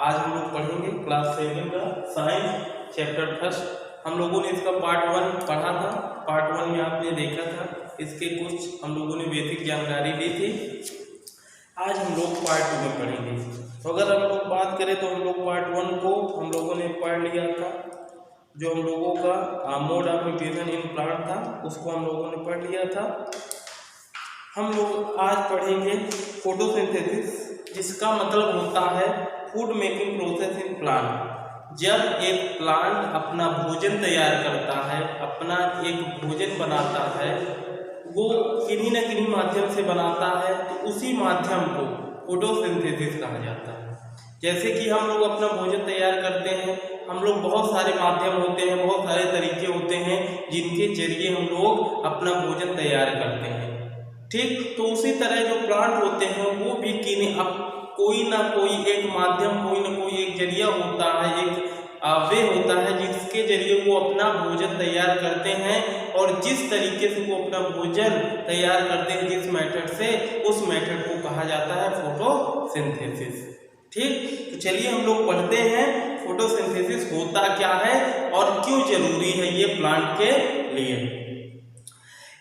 आज हम लोग पढ़ेंगे क्लास 7 का साइंस चैप्टर फर्स्ट। हम लोगों ने इसका पार्ट 1 पढ़ा था। पार्ट 1 में आपने देखा था, इसके कुछ हम लोगों ने बेसिक जानकारी दी थी। आज हम लोग पार्ट 2 में पढ़ेंगे। तो अगर हम लोग बात करें तो हम लोग पार्ट 1 को हम लोगों ने पढ़ लिया था। जो हम लोगों का mode of nutrition in plant था उसको हम लोगों ने पढ़ लिया था। हम लोग आज पढ़ेंगे फोटोसिंथेसिस, जिसका मतलब होता है food making process in plant. जब एक प्लांट अपना भोजन तैयार करता है, अपना एक भोजन बनाता है, वो किन्हीं न किन्हीं माध्यम से बनाता है, तो उसी माध्यम को फोटोसिंथेसिस कहा जाता है। जैसे कि हम लोग अपना भोजन तैयार करते हैं, हम लोग बहुत सारे माध्यम होते हैं, बहुत सारे तरीके होते हैं जिनके जरिए हम लोग अपना भोजन तैयार करते हैं। ठीक, तो उसी तरह जो प्लांट होते हैं वो भी कोई ना कोई एक माध्यम, कोई ना कोई एक जरिया होता है, एक वे होता है जिसके जरिए वो अपना भोजन तैयार करते हैं। और जिस तरीके से वो अपना भोजन तैयार करते हैं, जिस मेथड से, उस मेथड को कहा जाता है फोटोसिंथेसिस। ठीक, तो चलिए हम लोग पढ़ते हैं फोटोसिंथेसिस होता क्या है और क्यों जरूरी है ये प्लांट के लिए।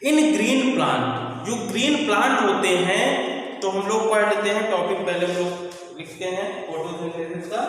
इन ग्रीन प्लांट, जो ग्रीन प्लांट होते हैं, तो हम लोग पढ़ लेते हैं। टॉपिक पहले हम लोग लिखते हैं फोटोसिंथेसिस का।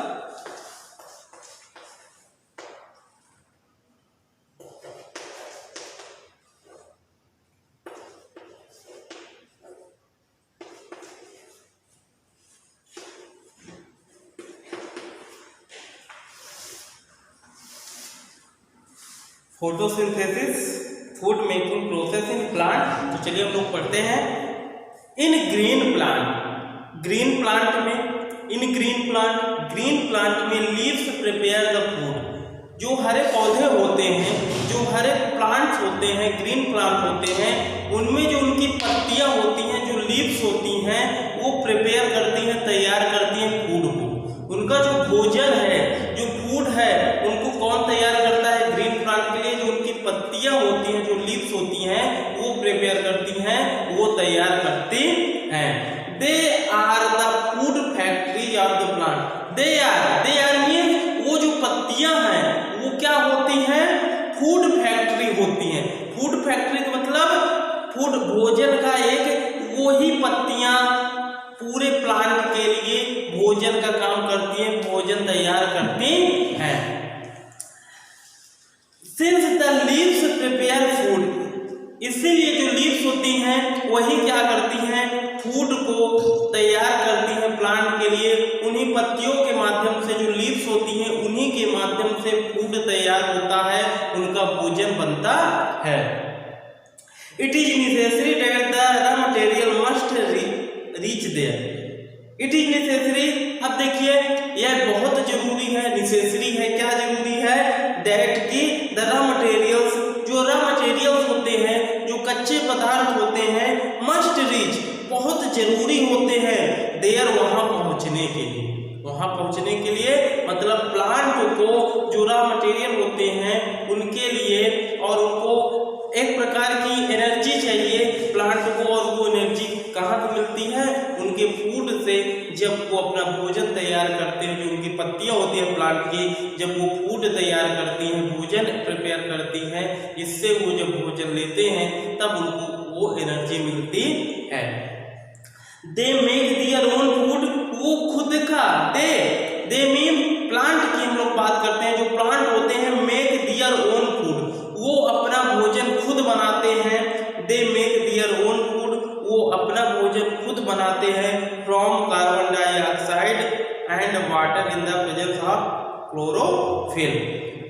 Photosynthesis food making process in plant. तो चलिए हम लोग पढ़ते हैं। इन ग्रीन प्लांट, ग्रीन प्लांट में, इन ग्रीन प्लांट में लीव्स प्रिपेयर द फूड। जो हरे पौधे होते हैं, जो हरे प्लांट्स होते हैं, ग्रीन प्लांट होते हैं, उनमें जो उनकी पत्तियां होती हैं, जो लीव्स होती हैं, वो प्रिपेयर करती हैं, तैयार करती हैं फूड को। उनका जो भोजन है, जो फूड है, उनको कौन तैयार करता है? ग्रीन प्लांट के लिए जो उनकी पत्तियां होती हैं, जो लीव्स होती हैं, वो प्रिपेयर करती हैं, वो तैयार करती हैं। They are the food factory of the plant. They are means वो जो पत्तियां हैं वो क्या होती हैं? फूड फैक्ट्री होती हैं। फूड फैक्ट्री का मतलब फूड, भोजन का एक, वो ही पत्तियां पूरे प्लांट के लिए भोजन का काम करती हैं, भोजन तैयार करती हैं। Since the leaves prepare food, इसीलिए जो लीव्स होती हैं वही क्या करती हैं? फूड को तैयार करती हैं प्लांट के लिए। उन्हीं पत्तियों के माध्यम से, जो लीव्स होती हैं, उन्हीं के माध्यम से फूड तैयार होता है, उनका भोजन बनता है। It is necessary that the raw material must reach there. It is necessary, अब देखिए यह बहुत जरूरी है, नेसेसरी है। क्या जरूरी है? दैट की द रॉ मटेरियल्स, जो रॉ मटेरियल्स होते हैं, जो कच्चे पदार्थ होते हैं, मस्ट रीच, बहुत जरूरी होते हैं, देयर, वहां पहुंचने के लिए। वहां पहुंचने के लिए मतलब प्लांट को जो रॉ मटेरियल होते हैं उनके लिए, और उनको एक प्रकार की एनर्जी चाहिए प्लांट को, और वो एनर्जी कहाँ से मिलती है? उनके फूड से। जब वो अपना भोजन तैयार करते हैं, जो उनकी पत्तियां होती हैं प्लांट की, जब वो फूड तैयार करती हैं, भोजन प्रिपेयर करती हैं, इससे वो जब भोजन लेते हैं तब उनको वो एनर्जी मिलती है। They make their own food, वो खुद का, दे मीन प्लांट की हम लोग बात करते हैं। जो प्लांट होते हैं, मेक दियर ओन फूड, वो अपना भोजन खुद बनाते हैं। They make their own food, वो अपना भोजन खुद बनाते हैं from carbon dioxide and water in the presence of chlorophyll.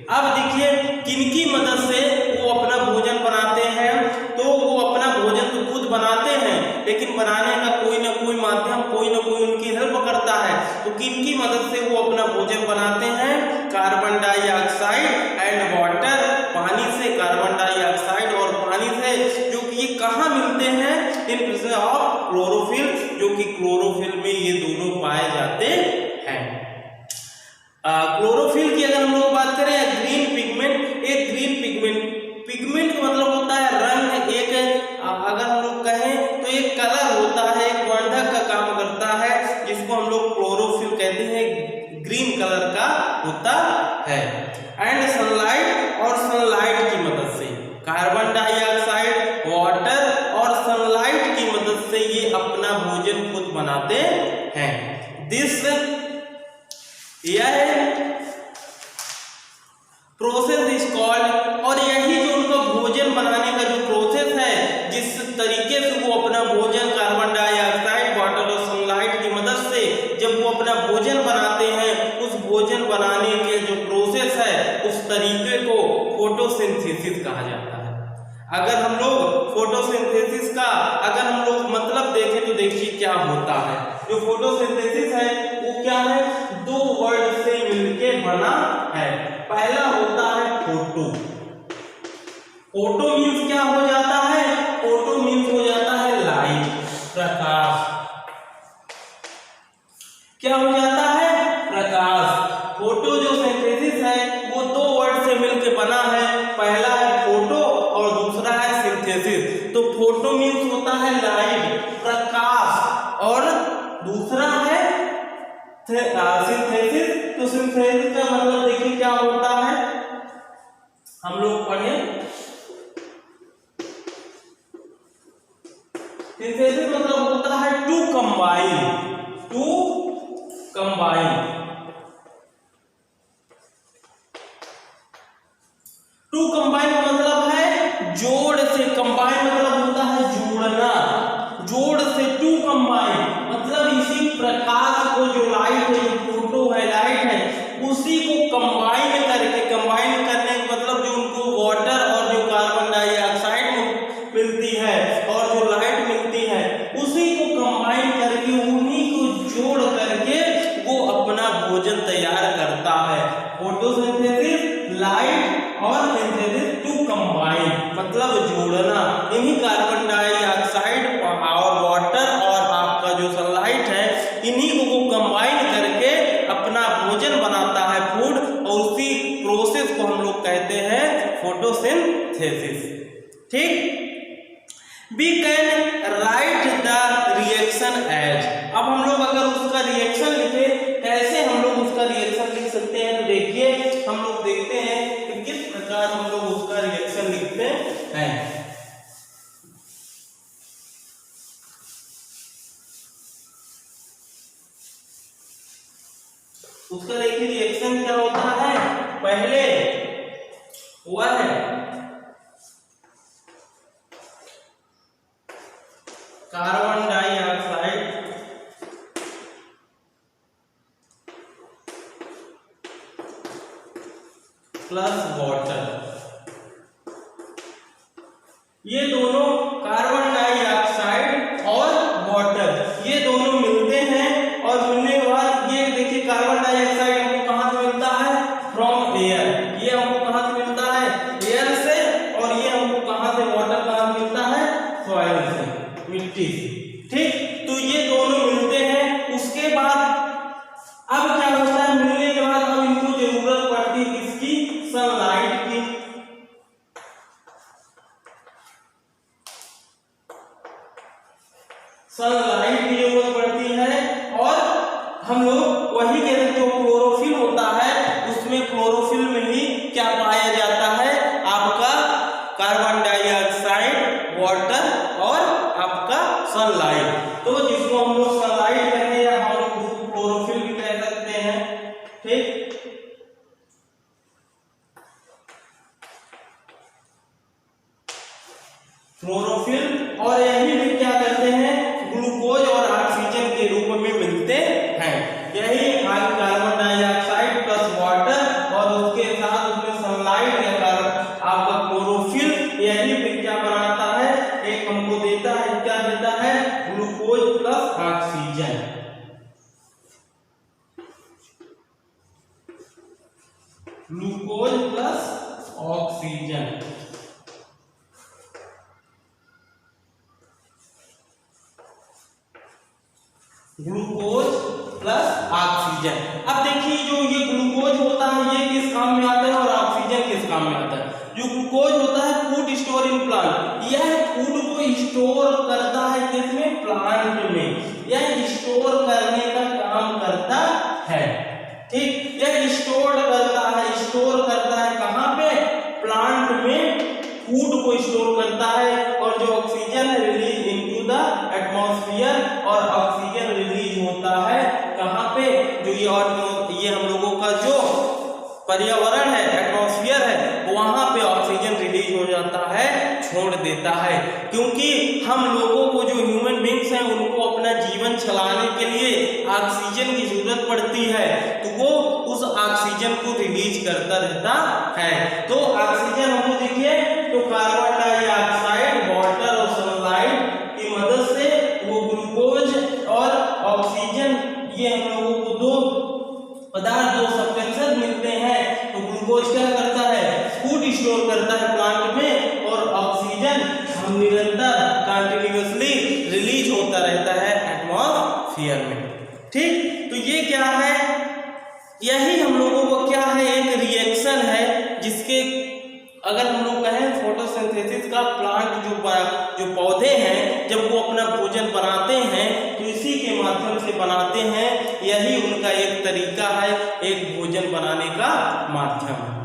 अब देखिए किनकी मदद से वो अपना भोजन बनाते हैं? तो वो अपना भोजन तो खुद बनाते हैं, लेकिन बनाने का कोई ना कोई माध्यम, कोई ना कोई उनकी हेल्प करता है। तो किनकी मदद से वो अपना भोजन बनाते हैं? कार्बन डाइऑक्साइड एंड वाटर, पानी से, कार्बन डाइऑक्साइड और पानी से, जो कि ये कहाँ मिलते हैं? इन प्रेजेंस ऑफ क्लोरोफिल, जो कि क्लोरोफिल में ये दोनों पाए जाते हैं। क्लोरोफिल की अगर हम लोग बात करें, ग्रीन पिगमेंट, एक ग्रीन पिगमेंट का मतलब होता है रंग। एक अगर हम लोग कहें तो एक कलर होता है, एक वर्णक का काम करता है, जिसको हम लोग क्लोरोफिल कहते हैं। ग्रीन कलर का होता है। एंड सनलाइट और सनलाइट की मदद से कार्बन डाइऑक्साइड, वाटर और सनलाइट की मदद से ये अपना भोजन खुद बनाते हैं। दिस यह प्रोसेस इज कॉल्ड, और यही जो उनका भोजन बनाने का जो प्रोसेस है, जिस तरीके से वो अपना भोजन कार्बन डाइऑक्साइड, वाटर और सनलाइट की मदद से जब वो अपना भोजन बनाते हैं, उस भोजन बनाने के जो प्रोसेस है उस तरीके को फोटोसिंथेसिस कहा जाता है। अगर हम लोग फोटोसिंथेसिस का अगर हम लोग मतलब देखें तो देखिए क्या होता है। जो फोटोसिंथेसिस है वो क्या है, दो वर्ड से मिलके बना है। पहला होता है फोटो। फोटो मीन्स क्या हो जाता है, फोटो मीन्स हो जाता है लाइट, प्रकाश। क्या हो जाता है, प्रकाश। फोटो जो सिंथेसिस है वो दो वर्ड से मिलकर बना है, पहला है फोटो और दूसरा है सिंथेसिस। तो फोटो मीन्स होता है लाइट, प्रकाश, और दूसरा है सिंथेसिस। तो सिंथेसिस का मतलब देखिए क्या होता है, हम लोग पढ़े। सिंथेसिस मतलब होता है to combine, to combine. To combine का मतलब है जोड़ से, कंबाइन मतलब होता है जोड़ना, जोड़ से टू कंबाइन मतलब इसी प्रकाश को, जो लाइट है, जो फोटो है, लाइट है, उसी को कंबाइन करके, कंबाइन करने का मतलब जो उनको वाटर और जो कार्बन डाइऑक्साइड मिलती है और जो लाइट मिलती है, उसी को कंबाइन करके, उन्हीं को जोड़ करके वो अपना भोजन तैयार करता है। फोटोसिंथेसिस लाइट और सिंथेसिस टू कंबाइन मतलब जोड़ना, इन्हीं कार्बन डाइऑक्साइड और वाटर और आपका जो सनलाइट है, इन्हीं को वो कंबाइन करके अपना भोजन बनाता है, फूड, और उसी प्रोसेस को हम लोग कहते हैं फोटोसिंथेसिस। ठीक, we can write the reaction as. अब हम लोग अगर उसका रिएक्शन लिखे, कैसे हम लोग उसका रिएक्शन लिख सकते हैं, तो देखिए हम लोग देखते हैं कि किस प्रकार हम लोग उसका रिएक्शन लिखते हैं। उसका देखिए रिएक्शन क्या होता है, पहले हुआ है कार्बन डाइऑक्साइड प्लस वाटर, ये दोनों कार्बन डाइऑक्साइड और वाटर ये दोनों मिलते हैं, और मिलने के बाद ये देखिए कार्बन डाइऑक्साइड हमको कहां से मिलता है, फ्रॉम एयर, ये हमको कहां से मिलता है, एयर से, और ये हमको कहां से, वाटर कहां से मिलता है, सॉइल से, मिट्टी से। ठीक, तो ये दोनों मिलते हैं। उसके बाद अब क्या होता है, मिलने के बाद अब इनको जरूरत पड़ती है किसकी, सनलाइट की। सनलाइट की जरूरत पड़ती है, और हम लोग वही कहते हैं जो क्लोरोफिल होता है, उसमें क्लोरोफिल में ही क्या पाया जाता है, आपका कार्बन डाइऑक्साइड, वाटर और आपका सनलाइट। तो जिसको हम लोग सनलाइट कहते हैं या हम लोग उसको क्लोरोफिल भी कह सकते हैं। ठीक, क्लोरोफिल, और यही भी क्या करते हैं, ग्लूकोज और ऑक्सीजन के रूप में मिलते हैं। यही कार्बन डाइऑक्साइड प्लस वाटर और उसके साथ उसमें सनलाइट या आपका क्लोरोफिल, यही भी क्या बनाता है, एक हमको देता है, क्या देता है, glucose plus oxygen. Glucose plus oxygen, glucose plus oxygen. अब देखिए जो ये ग्लूकोज होता है ये किस काम में आता है और ऑक्सीजन किस काम में आता है। जो ग्लूकोज होता है फूड स्टोर इन प्लांट, यह फूड को स्टोर करता है किसमें, प्लांट में, यह स्टोर करने का काम करता है। ठीक। यह स्टोर करता है कहाँ पे? प्लांट में फूड को स्टोर करता है, और जो ऑक्सीजन है रिलीज इनटू द एटमॉस्फेयर, और ऑक्सीजन रिलीज होता है कहाँ पे? जो ये हम लोगों का जो पर्यावरण है, एटमॉस्फेयर है, वहां पे ऑक्सीजन रिलीज हो जाता है, छोड़ देता है। क्योंकि हम लोगों को, जो ह्यूमन बींग्स हैं, उनको अपना जीवन चलाने के लिए ऑक्सीजन की जरूरत पड़ती है, तो वो उस ऑक्सीजन को रिलीज करता रहता है। तो ऑक्सीजन हमको देखिए, तो कार्बन डाइऑक्साइड, वाटर और सनलाइट की मदद से वो ग्लूकोज और ऑक्सीजन, ये हम लोगों को दो पदार्थ, दो सब्सटेंसेस मिलते हैं। तो ग्लूकोज क्या करता है? फूड स्टोर करता है प्लांट में, और ऑक्सीजन हम निरंतर कंटिन्यूअसली रिलीज होता रहता है एटमॉस्फेयर में। ठीक। तो ये क्या है? यही हम लोगों को क्या है? एक रिएक्शन है, जिसके अगर हम लोग कहें फोटोसिंथेसिस का प्लांट, जो पौधे हैं, जब वो अपना भोजन बनाते हैं तो इसी के माध्यम से बनाते हैं। यही उनका एक तरीका है, एक भोजन बनाने का माध्यम है।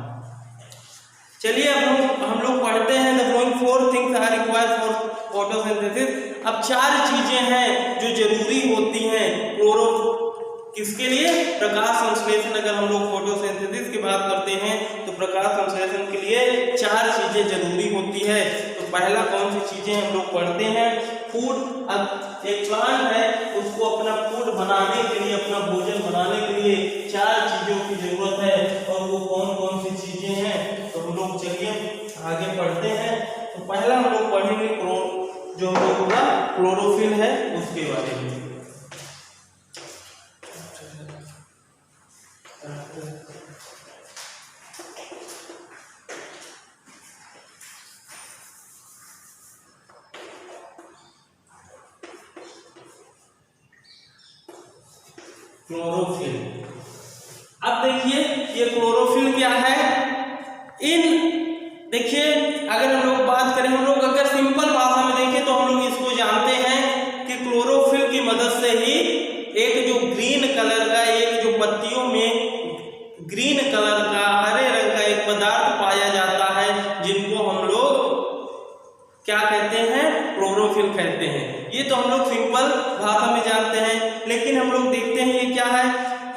चलिए अब हम लोग पढ़ते हैं the following 4 things are required for photosynthesis. अब 4 चीजें हैं जो जरूरी होती हैं किसके लिए? प्रकाश संश्लेषण। अगर हम लोग फोटोसिंथेसिस की बात करते हैं तो प्रकाश संश्लेषण के लिए 4 चीजें जरूरी होती है। तो पहला कौन सी चीजें हम लोग पढ़ते हैं? फूड। अब एक प्लांट है, उसको अपना फूड बनाने के लिए, अपना भोजन बनाने के लिए 4 चीजों की जरूरत है, और वो कौन कौन सी चीजें हैं? तो हम लोग चलिए आगे पढ़ते हैं। तो पहला हम लोग पढ़ेंगे जो हम लोग का क्लोरोफिल है, उसके बारे में। क्लोरोफिल। अब देखिए ये क्लोरोफिल क्या है? देखिए अगर हम लोग बात करें, हम लोग अगर सिंपल भाषा में देखें तो हम लोग इसको जानते हैं कि क्लोरोफिल की मदद से ही एक जो ग्रीन कलर का, एक जो पत्तियों में ग्रीन कलर का, हरे रंग का एक पदार्थ पाया जाता है, जिनको हम लोग क्या कहते हैं? क्लोरोफिल कहते हैं। ये तो हम लोग सिंपल भाषा में जानते हैं, लेकिन हम लोग देखते हैं ये क्या है?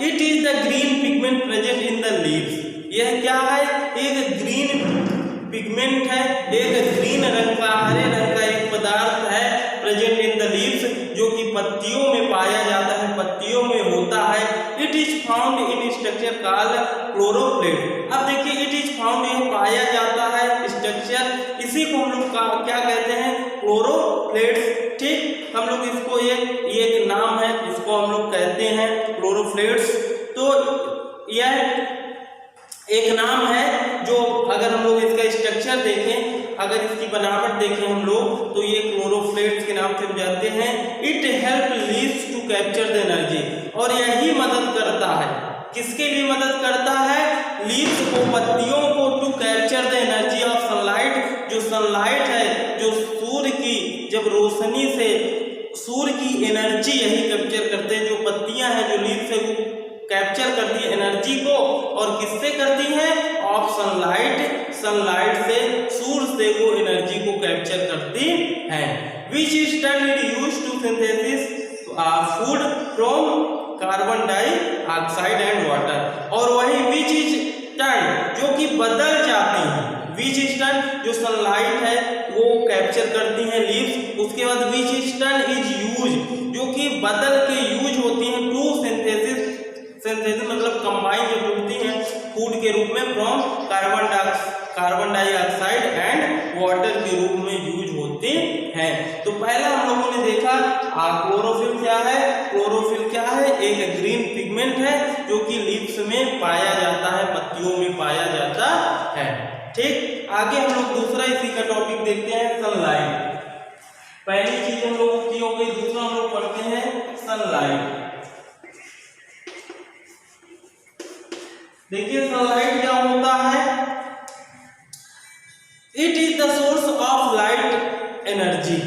It is the green pigment present in the leaves. यह क्या है? एक ग्रीन पिगमेंट है, एक ग्रीन रंग का, हरे रंग का एक पदार्थ है, प्रेजेंट इन द लीव्स, जो कि पत्तियों में पाया जाता है, पत्तियों में होता है। It is found in structure called chloroplast. अब देखिए इट इज फाउंड, यह पाया जाता है स्ट्रक्चर, इसी को हम लोग क्या कहते हैं? क्लोरोप्लेस्ट। ठीक। हम लोग इसको एक नाम है, इसको हम लोग कहते हैं क्लोरोप्लेस्ट। तो यह एक नाम है जो, अगर हम लोग इसका स्ट्रक्चर देखें, अगर इसकी बनावट देखें हम लोग, तो ये क्लोरोप्लेस्ट के नाम से हम जानते हैं। It help leaves to capture the energy, और यही मदद करता है, किसके लिए मदद करता है? लीव्स को, पत्तियों को, to capture the energy of sunlight. जो सनलाइट है, जो सूर्य की जब रोशनी से, सूर्य की एनर्जी यही कैप्चर करते हैं। जो पत्तियां हैं, जो लीव्स है, वो कैप्चर करती है एनर्जी को, और किससे करती है? Of sunlight. सनलाइट से, सूर्य से वो एनर्जी को कैप्चर करती है। Which is turn it use to synthesis food from carbon dioxide and water. और वही विच इज टर्न, जो कि बदल जाती है। विच इज टर्न, जो सनलाइट है वो कैप्चर करती है लीव्स, उसके बाद विच इज टर्न इज यूज, जो कि बदल के यूज होती है टू सिंथेसिस। सिंथेसिस मतलब कंबाइन जब होती है फूड के रूप में, from carbon dioxide and water के रूप में यूज होते हैं। तो पहला हम लोगों ने देखा क्लोरोफिल क्या है? क्लोरोफिल क्या है? एक ग्रीन पिगमेंट है, जो कि लीव्स में पाया जाता है, पत्तियों में पाया जाता है। ठीक। आगे हम लोग दूसरा इसी का टॉपिक देखते हैं, सनलाइट। पहली चीज हम लोगों की हो गई, दूसरा हम लोग पढ़ते हैं सनलाइट। देखिए सनलाइट क्या होता है? It is the source of light energy.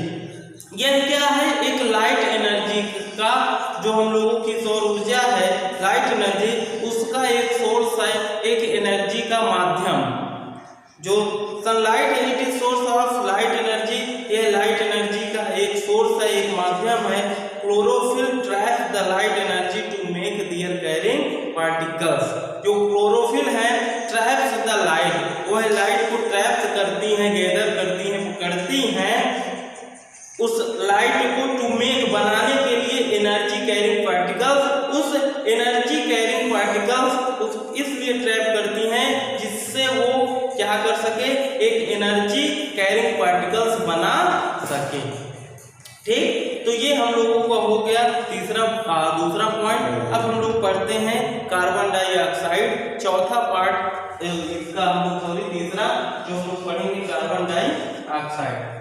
यह क्या है? एक लाइट एनर्जी का, जो हम लोगों की सौर ऊर्जा है, लाइट एनर्जी, उसका एक सोर्स है, एक एनर्जी का माध्यम। जो sunlight it is source of light energy, ये लाइट एनर्जी का एक सोर्स है, एक माध्यम है। Chlorophyll traps the light energy to make their carrying particles. जो क्लोरोफिल है ट्रैप्स द लाइट, वह लाइट को ट्रैप्स करती हैं, गैदर करती हैं, पकड़ती हैं उस लाइट को टू मेक बनाने के लिए एनर्जी कैरिंग पार्टिकल्स। उस एनर्जी कैरिंग पार्टिकल्स इसलिए ट्रैप करती हैं जिससे वो क्या कर सके, एक एनर्जी कैरिंग पार्टिकल्स बना सके। ठीक, तो ये हम लोगों का हो गया दूसरा पॉइंट। अब हम लोग पढ़ते हैं कार्बन डाइऑक्साइड, चौथा पार्ट इसका हम लोग तीसरा जो हम लोग पढ़ेंगे कार्बन डाइऑक्साइड।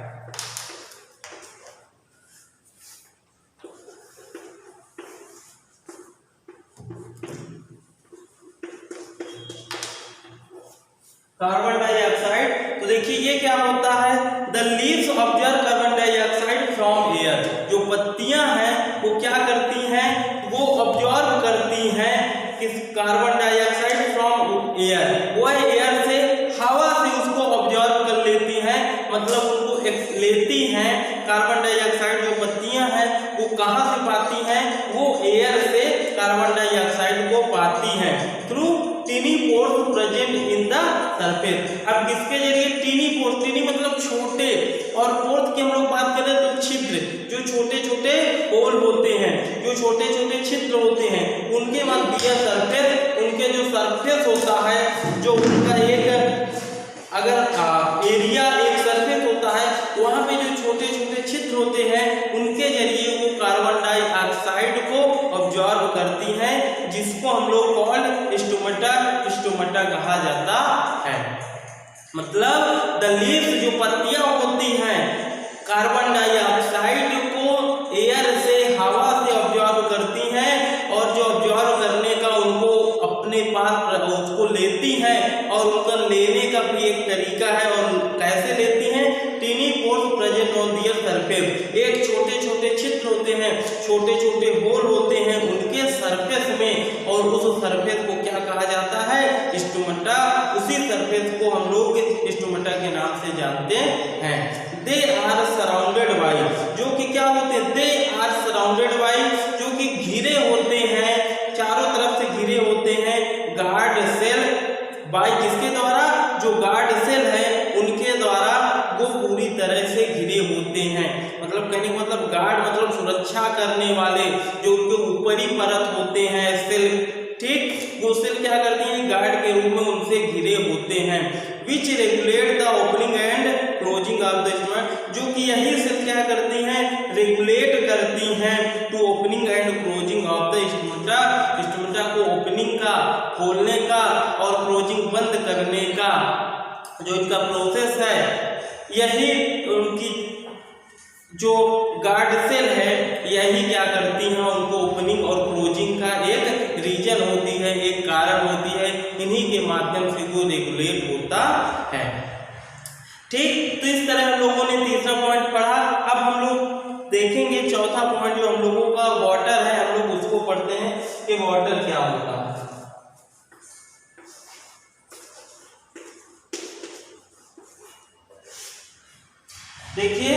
कार्बन डाइऑक्साइड, तो देखिए ये क्या होता है, the leaves observe carbon dioxide from air. जो पत्तियां हैं वो क्या करती हैं, वो ऑब्जर्व करती हैं किस कार्बन डाइऑक्साइड फ्रॉम एयर। वह एयर से, हवा से उसको ऑब्जर्व कर लेती हैं, मतलब उनको लेती हैं। कार्बन डाइऑक्साइड जो पत्तियां हैं वो कहाँ से पाती हैं, वो एयर से कार्बन डाइऑक्साइड को पाती हैं through tiny pores present in the surface. अब किसके जरिए, टीनी पोर्स, टीनी मतलब छोटे, और पोर्स की हम लोग बात करें तो छिद्र, जो छोटे छोटे होल होते हैं, जो छोटे छोटे छिद्र होते हैं, उनके बाद दिया सरफेस, उनके जो सरफेस होता है, जो उनका एक अगर एरिया एक सरफेस होता है, वहां पे जो छोटे छोटे छिद्र होते हैं उनके जरिए वो कार्बन डाइऑक्साइड को ऑब्जर्व करती हैं, जिसको हम लोग कॉल्ड स्टोमेटा कहा जाता है। मतलब द लीव्स, जो पत्तियां होती हैं, कार्बन डाइऑक्साइड को एयर से, हवा से ऑब्जर्व करती हैं, और जो ऑब्जर्व करने का उनको अपने पास उसको लेती हैं, और उनका लेने का भी एक तरीका है, और कैसे लेती हैं, tiny pores present on their surface. एक छोटे छोटे छिद्र होते हैं, छोटे छोटे होल होते हैं उनके सरफेस में, और उस सरफेस को क्या कहा जाता है, स्टोमेटा। उसी सरफेस को हम लोग स्टोमेटा के नाम से जानते हैं। दे आर सराउंडेड बाई, जो कि क्या होते हैं, दे आर सराउंडेड बाई, जो कि घिरे होते हैं, चारों तरफ से घिरे होते हैं, गार्ड सेल बाई, किसके द्वारा, जो गार्ड सेल है उनके द्वारा वो पूरी तरह से घिरे होते हैं। मतलब कहने का मतलब गार्ड मतलब सुरक्षा करने वाले, जो उनके ऊपरी परत होते हैं सेल, ठीक, वो सेल क्या करती हैं, गार्ड के रूप में उनसे घिरे होते हैं। विच regulate the opening and closing of the stomata, जो कि यही सेल क्या करती हैं, रेगुलेट करती हैं to opening and closing of the stomata. Stomata को ओपनिंग का, खोलने का, और क्लोजिंग बंद करने का जो इनका प्रोसेस है, यही उनकी जो गार्ड सेल है यही क्या करती हैं, उनको ओपनिंग और क्लोजिंग का एक रीजन होती है, एक कारण होती है, इन्हीं के माध्यम से वो रेगुलेट होता है। ठीक, तो इस तरह हम लोगों ने तीसरा पॉइंट पढ़ा। अब हम लोग देखेंगे चौथा पॉइंट जो हम लोगों का वाटर है, हम लोग उसको पढ़ते हैं कि वाटर क्या होता है। देखिए,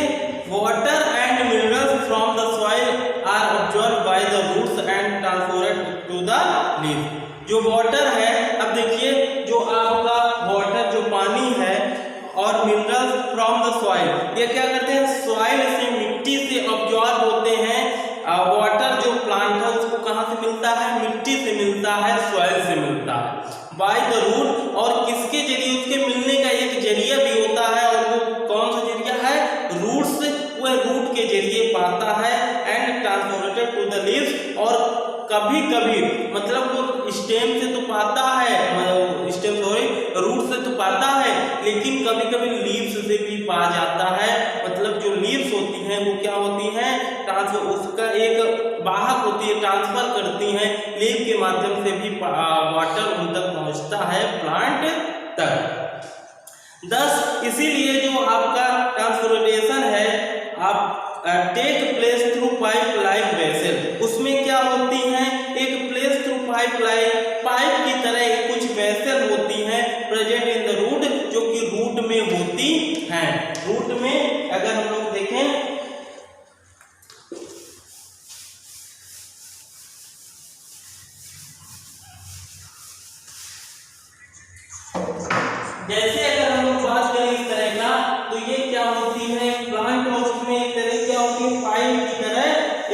water and minerals from the soil are observe by the roots and transferred to the leaf. जो वाटर है, अब देखिए जो आपका वाटर जो पानी है और मिनरल्स फ्रॉम द सॉइल, ये क्या करते हैं, सॉइल से, मिट्टी से ऑब्जर्व होते हैं। वाटर जो प्लांट है उसको कहाँ से मिलता है, मिट्टी से मिलता है, सॉइल से मिलता है, बाय द रूट, और किसके जरिए, उसके मिलने का एक जरिया भी होता है, और वो कौन सा जरिया है, रूट्स, वह रूट के जरिए पाता है, एंड ट्रांसफॉर्मेटेड टू द लीव्स, और कभी कभी मतलब वो स्टेम से तो पाता है, रूट से तो पाता है, लेकिन कभी कभी लीव्स से भी पा जाता है। मतलब जो लीव्स होती हैं वो क्या होती हैं, उसका एक वाहक होती है, ट्रांसफर करती हैं, लीव के माध्यम से भी वाटर उन तक पहुंचता है, प्लांट तक। दस, इसीलिए जो आपका ट्रांसपोर्टेशन है, आप take place through pipe line vessel, उसमें क्या होती है, एक place through pipe line, pipe present in the root, जो कि रूट में होती हैं। रूट में अगर हम लोग देखें जैसे अगर हम लोग बात करें इस तरह का, तो ये क्या होती है प्लांट और उसमें एक तरह क्या होती है पाइप की तरह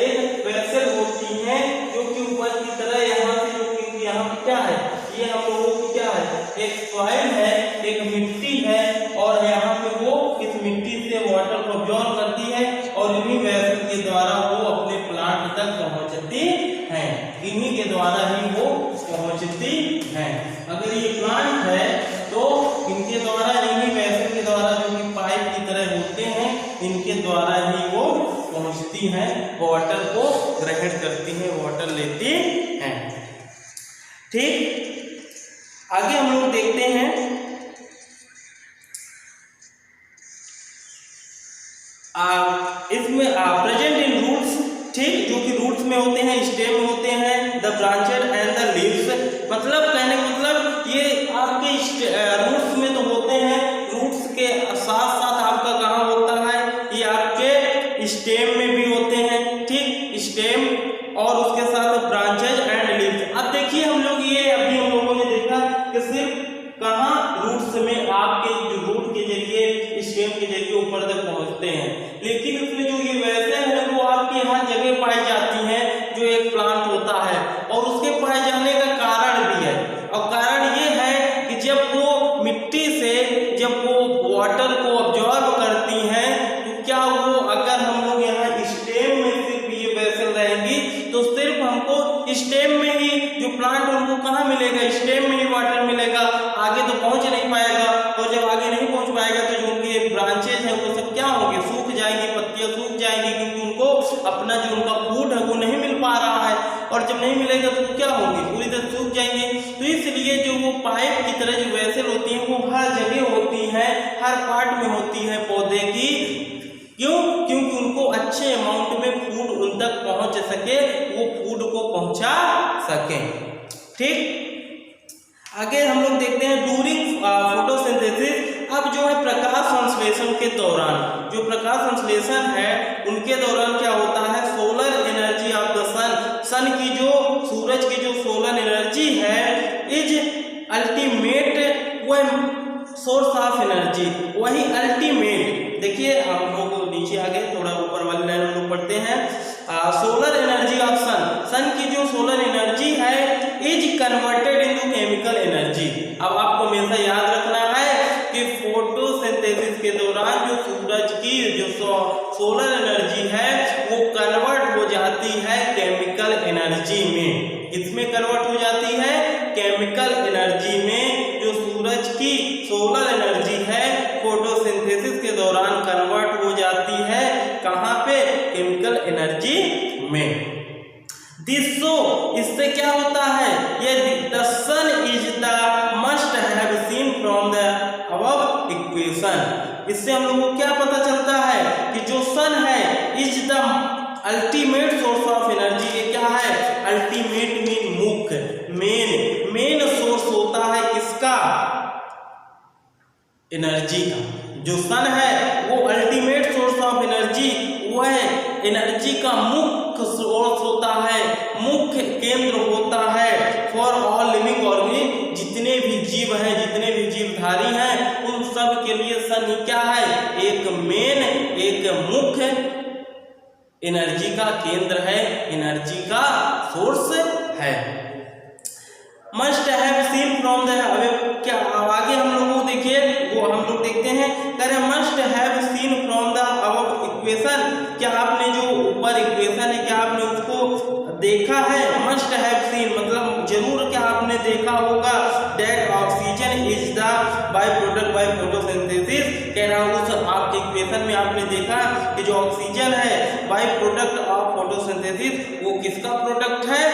एक वेसल होती है, जो कि ऊपर की तरह यहाँ से जो कि यहाँ क्या है, ये हम लोगों की क्या है एक सॉइल है, एक मिट्टी है, और यहाँ पे वो इस मिट्टी से वाटर को अब्जॉर्ब करती है और इन्हीं वेसल के द्वारा वो अपने प्लांट तक पहुँचती है, इन्हीं के द्वारा ही वो पहुँचती है। अगर ये प्लांट है तो इनके द्वारा, इन्हीं वेसल के द्वारा जो कि पाइप की तरह होते हैं, इनके द्वारा ही वो पहुंचती हैं, वाटर को ग्रहण करती हैं, वाटर लेती हैं। ठीक, आगे हम लोग देखते हैं इसमें प्रेजेंट इन रूट्स, ठीक, जो कि रूट्स में होते हैं, स्टेम में होते हैं, the branched and the leaves, मतलब कहने मतलब ये आपके रूट्स में तो होते हैं, रूट्स के साथ साथ आपका कहाँ होता है, ये आपके स्टेम में भी होते हैं, ठीक, स्टेम और उसके साथ ब्रांचेज एंड लीव्स। अब देखिए हम लोग ये अभी हम लोगों ने देखा कि सिर्फ कहाँ रूट्स में आपके जो रूट के जरिए स्टेम के जरिए ऊपर तक पहुंचते हैं, लेकिन उसमें जो ये वेसल है वो आपकी हर जगह पाई जाती है जो एक प्लांट होता है, और उसके पाए जाने का कारण भी है, और कारण ये है कि जब वो मिट्टी से जब वो वाटर को अब्जॉर्ब करती हैं, तो क्या वो अगर हम लोग यहाँ स्टेम में सिर्फ ये वेसल रहेंगी तो सिर्फ हमको स्टेम में ही जो प्लांट हमको कहाँ मिलेगा, स्टेम में ही वाटर मिलेगा, आगे तो पहुंच नहीं पाएगा, और जब आगे नहीं पहुंच पाएगा तो जो उनके ब्रांचेज हैं वो सब क्या होंगे, सूख जाएंगी, पत्तियां सूख जाएंगी, क्योंकि उनको अपना जो उनका फूड है वो नहीं मिल पा रहा है, और जब नहीं मिलेगा तो क्या होंगे, पूरी तरह सूख जाएंगे। तो इसलिए जो वो पाइप की तरह जो वेसल होती हैं वो हर जगह होती हैं, हर पार्ट में होती है पौधे की, क्यों, क्योंकि उनको अच्छे अमाउंट में फूड उन तक पहुंच सके, वो फूड को पहुंचा सके। ठीक, आगे हम लोग देखते हैं ड्यूरिंग फोटोसिंथेसिस। अब जो है प्रकाश संश्लेषण के दौरान, जो प्रकाश संश्लेषण है उनके दौरान क्या होता है, सोलर एनर्जी ऑफ द सन, सन की जो सूरज की जो सोलर एनर्जी है इज अल्टीमेट, वह सोर्स ऑफ एनर्जी, वही अल्टीमेट। देखिए हम लोग नीचे आगे थोड़ा ऊपर वाली लाइन हम लोग पढ़ते हैं, सोलर एनर्जी ऑफ सन, सन की जो सोलर एनर्जी है is converted into chemical energy. अब आपको हमेशा याद रखना है कि फोटोसिंथेसिस के दौरान जो सूरज की जो सोलर एनर्जी है वो कन्वर्ट हो जाती है केमिकल एनर्जी में। किसमें कन्वर्ट हो जाती है, केमिकल एनर्जी में। जो सूरज की सोलर एनर्जी है फोटोसिंथेसिस के दौरान कन्वर्ट हो जाती है कहाँ पे, केमिकल एनर्जी में। इससे क्या होता है, ये the sun is the must have seen from the above equation. इससे हम लोगों को क्या पता चलता है कि जो सन है is the ultimate source of energy. ये क्या है, अल्टीमेट मीन मुख्य, मेन सोर्स होता है किसका, एनर्जी का। जो सन है वो अल्टीमेट सोर्स ऑफ एनर्जी, वह एनर्जी का मुख्य सोर्स होता है, मुख्य केंद्र होता है फॉर ऑल लिविंग ऑर्गेनिज्म। जितने भी जीव हैं, जितने भी जीवधारी हैं, उन सब के लिए सन क्या है, एक मेन, एक मुख्य एनर्जी का केंद्र है, एनर्जी का सोर्स है। Must have seen from the, क्या आगे हम लोगों को देखिए वो हम लोग देखते हैं, कह रहे must have seen from the above equation. क्या आपने जो ऊपर इक्वेशन है क्या आपने उसको देखा है, मस्ट हैव सीन मतलब जरूर क्या आपने देखा होगा, that oxygen is the by product by photosynthesis. कह रहा हूँ उस आपके इक्वेशन में आपने देखा कि जो ऑक्सीजन है बाय प्रोडक्ट ऑफ फोटोसिंथेसिस वो किसका प्रोडक्ट है,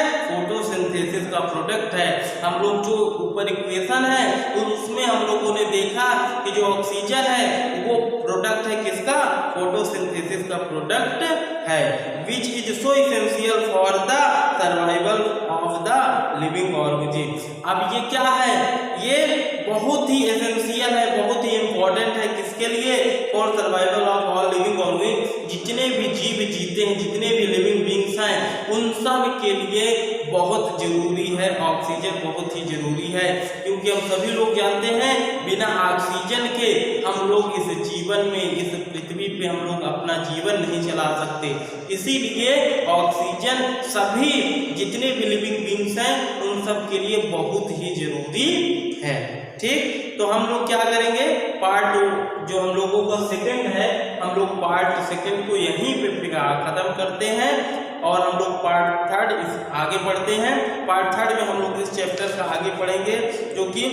फोटोसिंथेसिस का प्रोडक्ट है। हम लोग जो ऊपर इक्वेशन है उसमें हम लोगों ने देखा कि जो ऑक्सीजन है वो प्रोडक्ट है किसका, फोटोसिंथेसिस का प्रोडक्ट है, which is so essential for the survival of the living organism. अब ये क्या है, ये बहुत ही एसेंशियल है, बहुत ही इंपॉर्टेंट है, किसके लिए, for survival of all living organism. जितने भी जीव जीते हैं, जितने भी लिविंग बींग्स हैं, उन सब के लिए बहुत जरूरी है ऑक्सीजन, बहुत ही जरूरी है, क्योंकि हम सभी लोग जानते हैं बिना ऑक्सीजन के हम लोग इस जीवन में, इस पृथ्वी पे हम लोग अपना जीवन नहीं चला सकते। इसीलिए ऑक्सीजन सभी जितने भी लिविंग बींग्स हैं उन सब के लिए बहुत ही जरूरी है। ठीक, तो हम लोग क्या करेंगे, पार्ट जो हम लोगों का सेकंड है, हम लोग पार्ट सेकंड को यहीं पे खत्म करते हैं और हम लोग पार्ट थर्ड आगे बढ़ते हैं। पार्ट थर्ड में हम लोग इस चैप्टर का आगे पढ़ेंगे, जो कि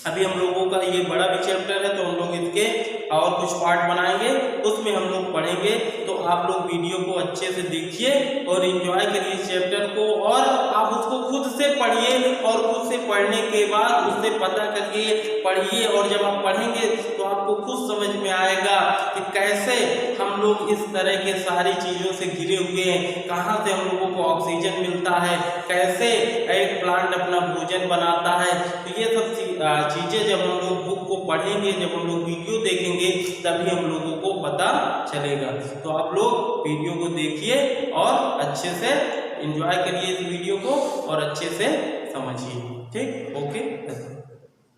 अभी हम लोगों का ये बड़ा भी चैप्टर है, तो हम लोग इसके और कुछ पार्ट बनाएंगे, उसमें हम लोग पढ़ेंगे। तो आप लोग वीडियो को अच्छे से देखिए और एंजॉय करिए इस चैप्टर को, और आप उसको खुद से पढ़िए और खुद से पढ़ने के बाद उससे पता करके पढ़िए, और जब आप पढ़ेंगे तो आपको खुद समझ में आएगा कि कैसे हम लोग इस तरह के सारी चीज़ों से घिरे हुए हैं, कहाँ से हम लोगों को ऑक्सीजन मिलता है, कैसे एक प्लांट अपना भोजन बनाता है। तो ये सब चीज़ें जब हम लोग बुक को पढ़ेंगे, जब हम लोग वीडियो देखेंगे, तभी हम लोगों को पता चलेगा। तो आप लोग वीडियो को देखिए और अच्छे से एंजॉय करिए इस वीडियो को और अच्छे से समझिए। ठीक, ओके।